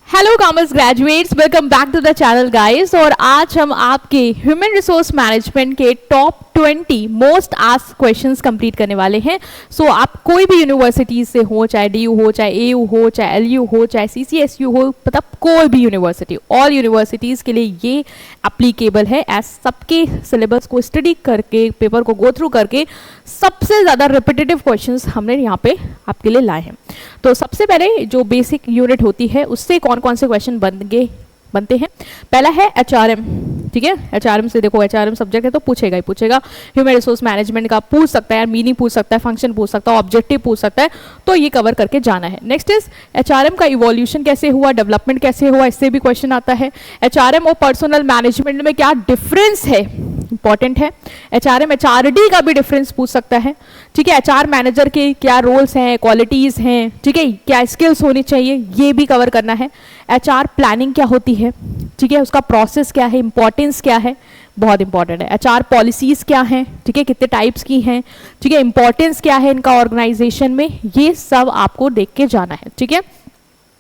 Hello commerce graduates, welcome back to the channel guys. और आज हम आपके ह्यूमन रिसोर्स मैनेजमेंट के top 20 most asked questions complete करने वाले हैं। सो आप कोई भी यूनिवर्सिटीज से हो, चाहे DU हो, चाहे AU हो, चाहे LU हो, चाहे CCSU हो, मतलब कोई भी यूनिवर्सिटी, ऑल यूनिवर्सिटीज़ के लिए ये एप्लीकेबल है। एज सबके सिलेबस को स्टडी करके, पेपर को गो थ्रू करके सबसे ज़्यादा रिपीटेटिव क्वेश्चंस हमने यहाँ पे आपके लिए लाए हैं। तो सबसे पहले जो बेसिक यूनिट होती है उससे कौन कौन से क्वेश्चन बनते हैं। पहला है HRM, ठीक है। HRM से देखो, HRM सब्जेक्ट है तो पूछेगा ही पूछेगा। ह्यूमन रिसोर्स मैनेजमेंट का पूछ सकता है, मीनिंग पूछ सकता है, फंक्शन पूछ सकता है, ऑब्जेक्टिव पूछ सकता है, तो ये कवर करके जाना है। नेक्स्ट इज HRM का इवोल्यूशन कैसे हुआ, डेवलपमेंट कैसे हुआ, इससे भी क्वेश्चन आता है। HRM और पर्सनल मैनेजमेंट में क्या डिफरेंस है, इंपॉर्टेंट है। HRM HRD का भी डिफरेंस पूछ सकता है, ठीक है। HR मैनेजर के क्या रोल्स हैं, क्वालिटीज हैं, ठीक है, क्या स्किल्स होनी चाहिए, ये भी कवर करना है। HR प्लानिंग क्या होती है, ठीक है, उसका प्रोसेस क्या है, इंपॉर्टेंस क्या है, बहुत इंपॉर्टेंट है। HR पॉलिसीज क्या हैं, ठीक है, कितने टाइप्स की हैं, ठीक है, इंपॉर्टेंस क्या है इनका ऑर्गेनाइजेशन में, ये सब आपको देख के जाना है, ठीक है।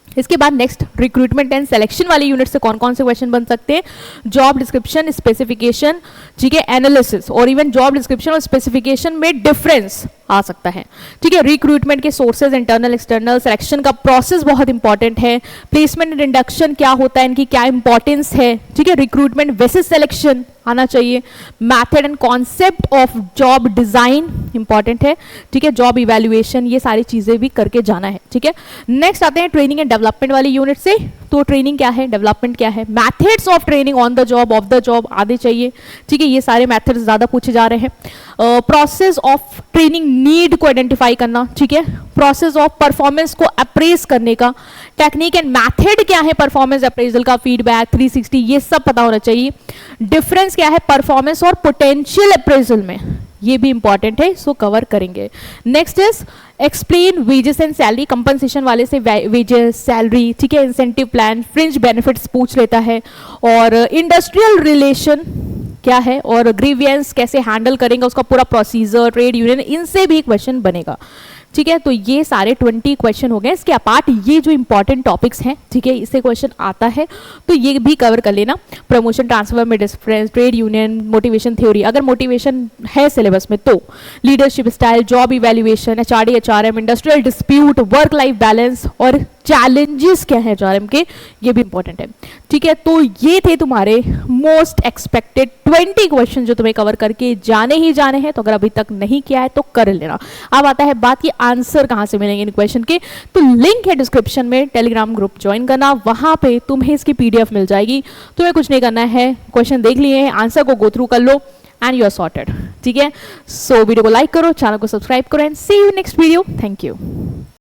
इसके बाद नेक्स्ट रिक्रूटमेंट एंड सिलेक्शन वाली यूनिट से कौन कौन से क्वेश्चन बन सकते हैं। जॉब डिस्क्रिप्शन, स्पेसिफिकेशन, ठीक है, एनालिसिस, और इवन जॉब डिस्क्रिप्शन और स्पेसिफिकेशन में डिफरेंस आ सकता है, ठीक है। रिक्रूटमेंट के सोर्सेज, इंटरनल एक्सटर्नल, सिलेक्शन का प्रोसेस बहुत इंपॉर्टेंट है। प्लेसमेंट एंड इंडक्शन क्या होता है, इनकी क्या इंपॉर्टेंस है, ठीक है। रिक्रूटमेंट वर्सेस सिलेक्शन आना चाहिए। Method and concept of job design important है, ठीक है। जॉब इवैल्यूएशन, ये सारी चीजें भी करके जाना है, ठीक है। नेक्स्ट आते हैं ट्रेनिंग एंड डेवलपमेंट वाली यूनिट से। तो ट्रेनिंग क्या है, डेवलपमेंट क्या है, methods of training on the job, of the job आने चाहिए, ठीक है। ये सारे मैथड्स ज्यादा पूछे जा रहे हैं। प्रोसेस ऑफ ट्रेनिंग नीड को आइडेंटिफाई करना, ठीक है। प्रोसेस ऑफ परफॉर्मेंस को अप्रेज करने का, टेक्निक एंड मैथड क्या है परफॉर्मेंस अप्रेजल का, फीडबैक 360, ये सब पता होना चाहिए। डिफरेंस क्या है परफॉर्मेंस और पोटेंशियल अप्रेजल में, ये भी इंपॉर्टेंट है, सो कवर करेंगे। Next is explain wages and salary, compensation वाले से वेजेस, सैलरी, ठीक है, इंसेंटिव प्लान, फ्रिंज बेनिफिट्स पूछ लेता है। और इंडस्ट्रियल रिलेशन क्या है, और ग्रीवियंस कैसे हैंडल करेंगे, उसका पूरा प्रोसीजर, ट्रेड यूनियन, इनसे भी क्वेश्चन बनेगा, ठीक है। तो ये सारे 20 क्वेश्चन हो गए। इसके अपार्ट ये जो इंपॉर्टेंट टॉपिक्स हैं, ठीक है, इससे क्वेश्चन आता है तो ये भी कवर कर लेना। प्रमोशन ट्रांसफर में difference, trade union, motivation theory, अगर मोटिवेशन है सिलेबस में तो, leadership style, job evaluation, HRD HRM, industrial dispute, work life balance, और चैलेंजेस क्या है HRM के, ये भी इंपॉर्टेंट है, ठीक है। तो ये थे तुम्हारे मोस्ट एक्सपेक्टेड 20 क्वेश्चन जो तुम्हें कवर करके जाने ही जाने हैं। तो अगर अभी तक नहीं किया है तो कर लेना। अब आता है बात की आंसर कहां से मिलेंगे इन क्वेश्चन के, तो लिंक है डिस्क्रिप्शन में, टेलीग्राम ग्रुप ज्वाइन करना, वहां पे तुम्हें इसकी PDF मिल जाएगी। तुम्हें कुछ नहीं करना है, क्वेश्चन देख लिए हैं, आंसर को गो थ्रू कर लो एंड यू आर सॉर्टेड, ठीक है। सो वीडियो को लाइक करो, चैनल को सब्सक्राइब करो and see you next video. Thank you.